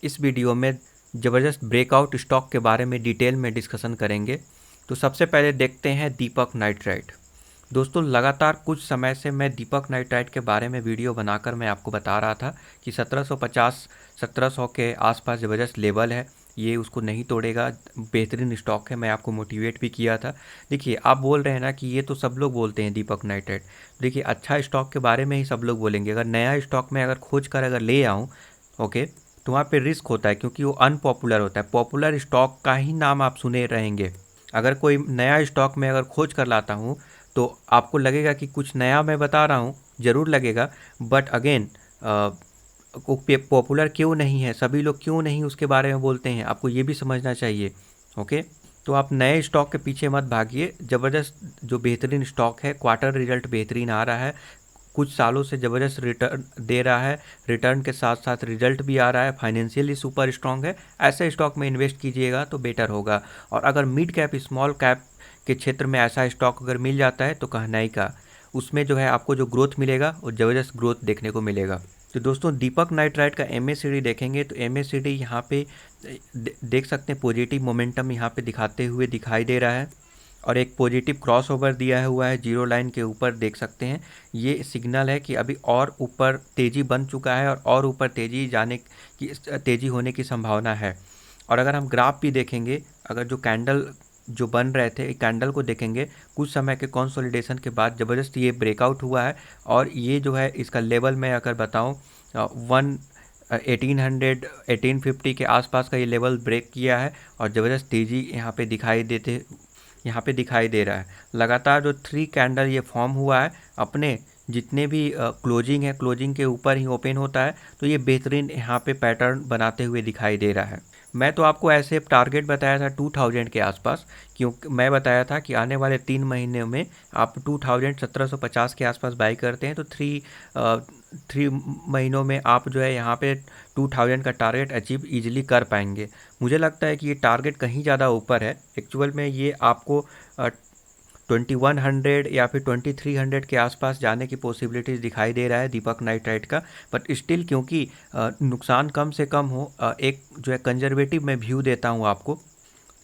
इस वीडियो में ज़बरदस्त ब्रेकआउट स्टॉक के बारे में डिटेल में डिस्कशन करेंगे। तो सबसे पहले देखते हैं दीपक नाइट्राइट। दोस्तों, लगातार कुछ समय से मैं दीपक नाइट्राइट के बारे में वीडियो बनाकर मैं आपको बता रहा था कि 1750 1700 के आसपास ज़बरदस्त लेवल है, ये उसको नहीं तोड़ेगा, बेहतरीन स्टॉक है। मैं आपको मोटिवेट भी किया था। देखिए, आप बोल रहे हैं ना कि ये तो सब लोग बोलते हैं दीपक नाइट्राइट। देखिए, अच्छा स्टॉक के बारे में ही सब लोग बोलेंगे। अगर नया स्टॉक में अगर खोज कर अगर ले आऊँ, ओके, तो वहाँ पे रिस्क होता है क्योंकि वो अनपॉपुलर होता है। पॉपुलर स्टॉक का ही नाम आप सुने रहेंगे। अगर कोई नया स्टॉक में अगर खोज कर लाता हूँ तो आपको लगेगा कि कुछ नया मैं बता रहा हूँ, ज़रूर लगेगा। बट अगेन, पॉपुलर क्यों नहीं है, सभी लोग क्यों नहीं उसके बारे में बोलते हैं, आपको ये भी समझना चाहिए। ओके, तो आप नए स्टॉक के पीछे मत भागिए। ज़बरदस्त जो बेहतरीन स्टॉक है, क्वार्टर रिजल्ट बेहतरीन आ रहा है, कुछ सालों से ज़बरदस्त रिटर्न दे रहा है, रिटर्न के साथ साथ रिजल्ट भी आ रहा है, फाइनेंशियली सुपर स्ट्रांग है। ऐसे स्टॉक में इन्वेस्ट कीजिएगा तो बेटर होगा। और अगर मिड कैप स्मॉल कैप के क्षेत्र में ऐसा स्टॉक अगर मिल जाता है तो कहना ही का, उसमें जो है आपको जो ग्रोथ मिलेगा वो ज़बरदस्त ग्रोथ देखने को मिलेगा। तो दोस्तों, दीपक नाइट्राइट का एमएसीडी देखेंगे तो एमएसीडी यहाँ पे देख सकते हैं पॉजिटिव मोमेंटम यहाँ पे दिखाते हुए दिखाई दे रहा है और एक पॉजिटिव क्रॉसओवर दिया हुआ है जीरो लाइन के ऊपर, देख सकते हैं। ये सिग्नल है कि अभी और ऊपर तेज़ी बन चुका है और ऊपर तेज़ी होने की संभावना है। और अगर हम ग्राफ भी देखेंगे, अगर जो कैंडल जो बन रहे थे, कैंडल को देखेंगे, कुछ समय के कंसोलिडेशन के बाद ज़बरदस्त ये ब्रेकआउट हुआ है। और ये जो है इसका लेवल मैं अगर बताऊँ, 1800 1850 के आसपास का ये लेवल ब्रेक किया है और ज़बरदस्त तेज़ी यहाँ पे दिखाई दे रहा है। लगातार जो 3 कैंडल ये फॉर्म हुआ है, अपने जितने भी क्लोजिंग है, क्लोजिंग के ऊपर ही ओपन होता है, तो ये बेहतरीन यहाँ पे पैटर्न बनाते हुए दिखाई दे रहा है। मैं तो आपको ऐसे टारगेट बताया था 2000 के आसपास, क्योंकि मैं बताया था कि आने वाले 3 महीने में आप 2000 1750 के आसपास बाई करते हैं तो 3 महीनों में आप जो है यहाँ पे 2000 का टारगेट अचीव ईजिली कर पाएंगे। मुझे लगता है कि ये टारगेट कहीं ज़्यादा ऊपर है। एक्चुअल में ये आपको 2100 या फिर 2300 के आसपास जाने की पॉसिबिलिटीज़ दिखाई दे रहा है दीपक नाइट्राइट का। बट स्टिल, क्योंकि नुकसान कम से कम हो, एक जो है कंजर्वेटिव मैं व्यू देता हूँ आपको,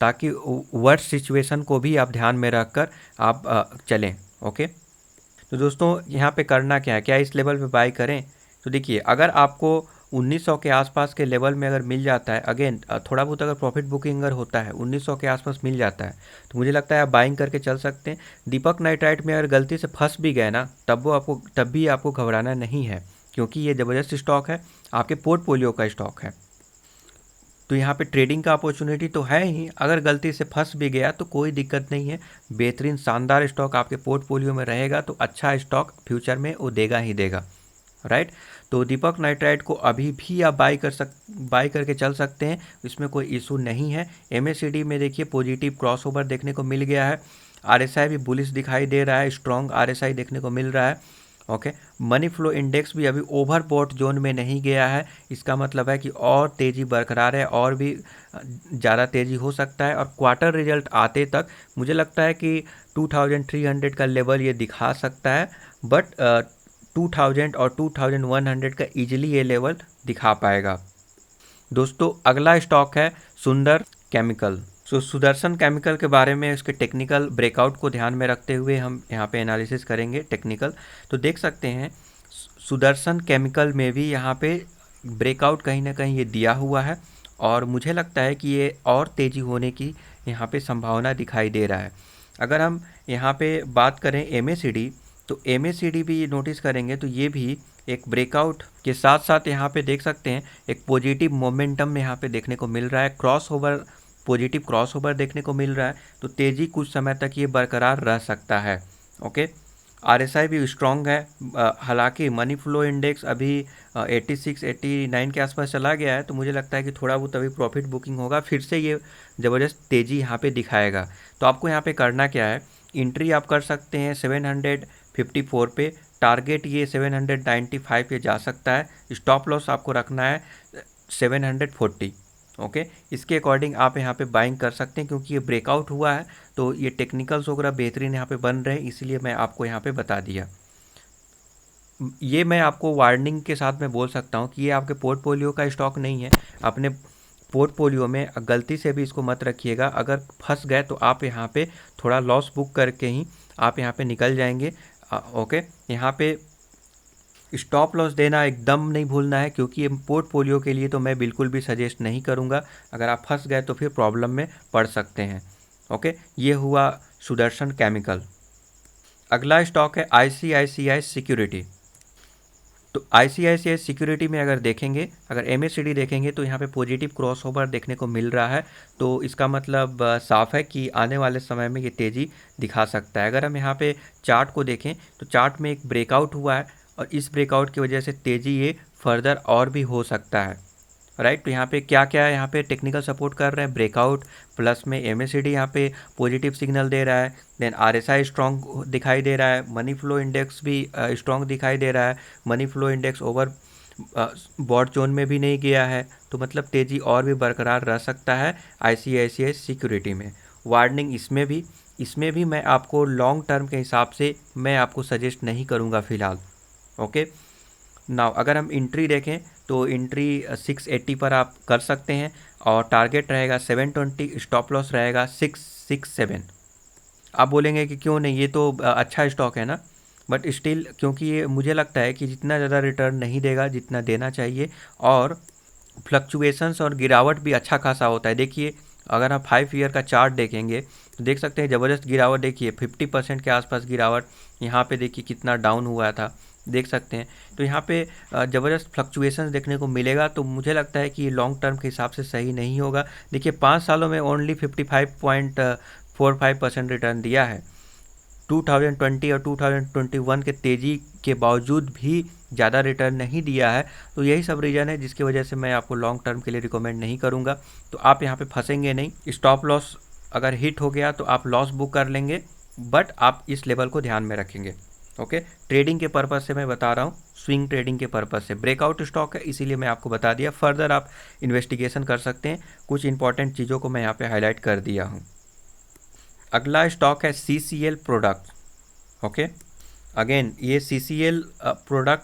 ताकि वर्स्ट सिचुएशन को भी आप ध्यान में रखकर आप चलें। ओके, तो दोस्तों, यहाँ पे करना क्या है, क्या इस लेवल पे बाई करें? तो देखिए, अगर आपको 1900 के आसपास के लेवल में अगर मिल जाता है, अगेन थोड़ा बहुत अगर प्रॉफिट बुकिंग अगर होता है, 1900 के आसपास मिल जाता है, तो मुझे लगता है आप बाइंग करके चल सकते हैं। दीपक नाइट्राइट में अगर गलती से फंस भी गए ना, तब भी आपको घबराना नहीं है, क्योंकि ये ज़बरदस्त स्टॉक है, आपके पोर्टफोलियो का स्टॉक है। तो यहाँ पे ट्रेडिंग का अपॉर्चुनिटी तो है ही। अगर गलती से फंस भी गया तो कोई दिक्कत नहीं है, बेहतरीन शानदार स्टॉक आपके पोर्टफोलियो में रहेगा, तो अच्छा स्टॉक फ्यूचर में वो देगा ही देगा, राइट। तो दीपक नाइट्राइट को अभी भी आप बाई करके चल सकते हैं, इसमें कोई इशू नहीं है। एमएसीडी में देखिए पॉजिटिव क्रॉसओवर देखने को मिल गया है, आरएसआई भी बुलिश दिखाई दे रहा है, स्ट्रॉन्ग आरएसआई देखने को मिल रहा है। ओके, मनी फ्लो इंडेक्स भी अभी ओवरबॉट जोन में नहीं गया है, इसका मतलब है कि और तेज़ी बरकरार है, और भी ज़्यादा तेज़ी हो सकता है। और क्वार्टर रिजल्ट आते तक मुझे लगता है कि 2300 का लेवल ये दिखा सकता है, बट 2000 और 2100 का ईजिली ये लेवल दिखा पाएगा। दोस्तों, अगला स्टॉक है सुंदर केमिकल। सुदर्शन केमिकल के बारे में उसके टेक्निकल ब्रेकआउट को ध्यान में रखते हुए हम यहाँ पे एनालिसिस करेंगे टेक्निकल। तो देख सकते हैं सुदर्शन केमिकल में भी यहाँ पे ब्रेकआउट कहीं ना कहीं ये दिया हुआ है, और मुझे लगता है कि ये और तेज़ी होने की यहाँ पे संभावना दिखाई दे रहा है। अगर हम यहाँ पे बात करें एमएसीडी, तो एमएसीडी भी नोटिस करेंगे तो ये भी एक ब्रेकआउट के साथ साथ यहाँ पे देख सकते हैं एक पॉजिटिव मोमेंटम यहाँ पे देखने को मिल रहा है, पॉजिटिव क्रॉसओवर देखने को मिल रहा है, तो तेज़ी कुछ समय तक ये बरकरार रह सकता है। ओके, आरएसआई भी स्ट्रॉन्ग है। हालांकि मनी फ्लो इंडेक्स अभी 86 89 के आसपास चला गया है, तो मुझे लगता है कि थोड़ा बहुत अभी प्रॉफिट बुकिंग होगा, फिर से ये ज़बरदस्त तेज़ी यहाँ पे दिखाएगा। तो आपको यहाँ पे करना क्या है, एंट्री आप कर सकते हैं 754 पे, टारगेट ये 795 पे जा सकता है, स्टॉप लॉस आपको रखना है 740। ओके, इसके अकॉर्डिंग आप यहाँ पे बाइंग कर सकते हैं, क्योंकि ये ब्रेकआउट हुआ है तो ये टेक्निकल्स वगैरह बेहतरीन यहाँ पे बन रहे हैं, इसीलिए मैं आपको यहाँ पे बता दिया। ये मैं आपको वार्निंग के साथ में बोल सकता हूँ कि ये आपके पोर्टफोलियो का स्टॉक नहीं है। अपने पोर्टफोलियो में गलती से भी इसको मत रखिएगा। अगर फंस गए तो आप यहाँ पे थोड़ा लॉस बुक करके ही आप यहाँ पे निकल जाएंगे। ओके, यहाँ पे स्टॉप लॉस देना एकदम नहीं भूलना है, क्योंकि ये पोर्टफोलियो के लिए तो मैं बिल्कुल भी सजेस्ट नहीं करूँगा। अगर आप फंस गए तो फिर प्रॉब्लम में पड़ सकते हैं। ओके, ये हुआ सुदर्शन केमिकल। अगला स्टॉक है ICICI सिक्योरिटी। तो ICICI सिक्योरिटी में अगर देखेंगे, अगर MACD देखेंगे तो यहाँ पे पॉजिटिव क्रॉसओवर देखने को मिल रहा है। तो इसका मतलब साफ है कि आने वाले समय में ये तेज़ी दिखा सकता है। अगर हम यहाँ पे चार्ट को देखें तो चार्ट में एक ब्रेकआउट हुआ है और इस ब्रेकआउट की वजह से तेज़ी ये फर्दर और भी हो सकता है। राइट, तो यहाँ पे क्या क्या है, यहाँ पे टेक्निकल सपोर्ट कर रहे हैं, ब्रेकआउट प्लस में MACD यहाँ पे पॉजिटिव सिग्नल दे रहा है। देन RSI स्ट्रॉन्ग दिखाई दे रहा है, मनी फ्लो इंडेक्स भी स्ट्रॉन्ग दिखाई दे रहा है। Money flow index over bought zone में भी नहीं गया है, तो मतलब तेज़ी और भी बरकरार रह सकता है ICICI सिक्योरिटी में। वार्निंग इसमें भी मैं आपको लॉन्ग टर्म के हिसाब से मैं आपको सजेस्ट नहीं करूँगा फ़िलहाल। ओके, नाउ अगर हम इंट्री देखें तो इंट्री 680 पर आप कर सकते हैं और टारगेट रहेगा 720, स्टॉप लॉस रहेगा 667। आप बोलेंगे कि क्यों नहीं, ये तो अच्छा स्टॉक है ना, बट स्टिल क्योंकि ये मुझे लगता है कि जितना ज़्यादा रिटर्न नहीं देगा जितना देना चाहिए, और फ्लक्चुएशंस और गिरावट भी अच्छा खासा होता है। देखिए, अगर आप 5 ईयर का चार्ट देखेंगे तो देख सकते हैं ज़बरदस्त गिरावट। देखिए 50% के आसपास गिरावट, यहाँ पे देखिए कितना डाउन हुआ था, देख सकते हैं। तो यहाँ पे ज़बरदस्त फ्लक्चुएशंस देखने को मिलेगा। तो मुझे लगता है कि ये लॉन्ग टर्म के हिसाब से सही नहीं होगा। देखिए 5 सालों में ओनली 55.45% रिटर्न दिया है। 2020 और 2021 के तेज़ी के बावजूद भी ज़्यादा रिटर्न नहीं दिया है। तो यही सब रीज़न है जिसकी वजह से मैं आपको लॉन्ग टर्म के लिए रिकमेंड नहीं करूँगा। तो आप यहाँ पे फंसेंगे नहीं। स्टॉप लॉस अगर हिट हो गया तो आप लॉस बुक कर लेंगे, बट आप इस लेवल को ध्यान में रखेंगे। ओके, ट्रेडिंग के पर्पज़ से मैं बता रहा हूँ, स्विंग ट्रेडिंग के पर्पज़ से। ब्रेकआउट स्टॉक है इसीलिए मैं आपको बता दिया, फर्दर आप इन्वेस्टिगेशन कर सकते हैं। कुछ इंपॉर्टेंट चीज़ों को मैं यहाँ पे हाईलाइट कर दिया हूँ। अगला स्टॉक है CCL प्रोडक्ट। ओके, अगेन ये CCL प्रोडक्ट,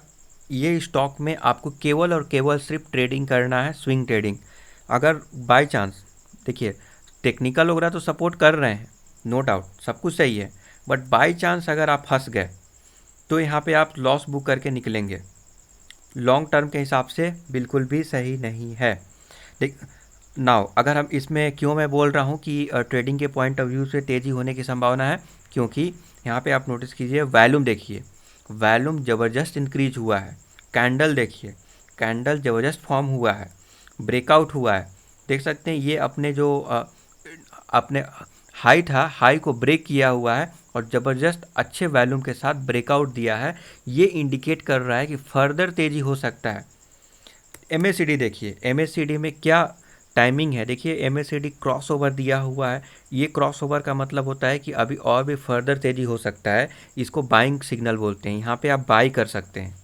ये स्टॉक में आपको केवल और केवल सिर्फ ट्रेडिंग करना है, स्विंग ट्रेडिंग। अगर बाय चांस, देखिए टेक्निकल वगैरह तो सपोर्ट कर रहे हैं, नो डाउट सब कुछ सही है, बट बाय चांस अगर आप फंस गए तो यहाँ पे आप लॉस बुक करके निकलेंगे। लॉन्ग टर्म के हिसाब से बिल्कुल भी सही नहीं है। देख, नाउ अगर हम इसमें क्यों मैं बोल रहा हूँ कि ट्रेडिंग के पॉइंट ऑफ व्यू से तेज़ी होने की संभावना है, क्योंकि यहाँ पे आप नोटिस कीजिए, वॉल्यूम देखिए, वॉल्यूम ज़बरदस्त इंक्रीज हुआ है। कैंडल देखिए, कैंडल ज़बरदस्त फॉर्म हुआ है, ब्रेकआउट हुआ है। देख सकते हैं ये अपने जो अपने हाई था, हाई को ब्रेक किया हुआ है और ज़बरदस्त अच्छे वॉल्यूम के साथ ब्रेकआउट दिया है। ये इंडिकेट कर रहा है कि फर्दर तेज़ी हो सकता है। MACD देखिए, MACD में क्या टाइमिंग है, देखिए MACD क्रॉसओवर दिया हुआ है। ये क्रॉसओवर का मतलब होता है कि अभी और भी फर्दर तेज़ी हो सकता है। इसको बाइंग सिग्नल बोलते हैं, यहाँ पे आप बाई कर सकते हैं।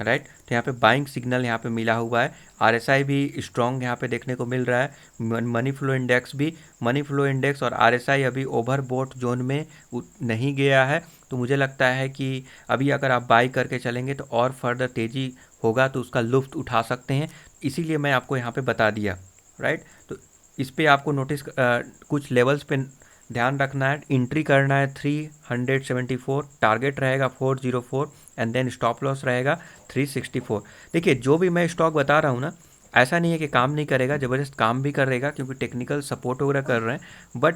राइट, तो यहाँ पे बाइंग सिग्नल यहाँ पे मिला हुआ है। RSI भी स्ट्रॉन्ग यहाँ पे देखने को मिल रहा है। मनी फ्लो इंडेक्स भी, मनी फ्लो इंडेक्स और RSI अभी ओवरबॉट जोन में नहीं गया है। तो मुझे लगता है कि अभी अगर आप बाई करके चलेंगे तो और फर्दर तेज़ी होगा, तो उसका लुफ्त उठा सकते हैं। इसीलिए मैं आपको यहाँ पे बता दिया। राइट, तो इस पे आपको नोटिस कुछ लेवल्स पे ध्यान रखना है। एंट्री करना है 374, टारगेट रहेगा 404 एंड देन स्टॉप लॉस रहेगा 364। देखिए जो भी मैं स्टॉक बता रहा हूँ ना, ऐसा नहीं है कि काम नहीं करेगा, ज़बरदस्त काम भी करेगा क्योंकि टेक्निकल सपोर्ट वगैरह कर रहे हैं। बट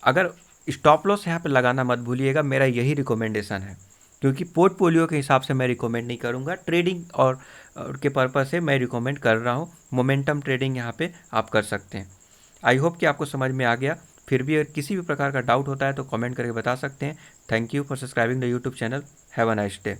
अगर स्टॉप लॉस यहाँ पे लगाना मत भूलिएगा, मेरा यही रिकमेंडेशन है, क्योंकि पोर्टफोलियो के हिसाब से मैं रिकमेंड नहीं करूँगा। ट्रेडिंग और के पर्पज़ से मैं रिकमेंड कर रहा हूँ। मोमेंटम ट्रेडिंग यहाँ पे आप कर सकते हैं। आई होप कि आपको समझ में आ गया। फिर भी अगर किसी भी प्रकार का डाउट होता है तो कमेंट करके बता सकते हैं। Thank you for subscribing the YouTube channel. Have a nice day.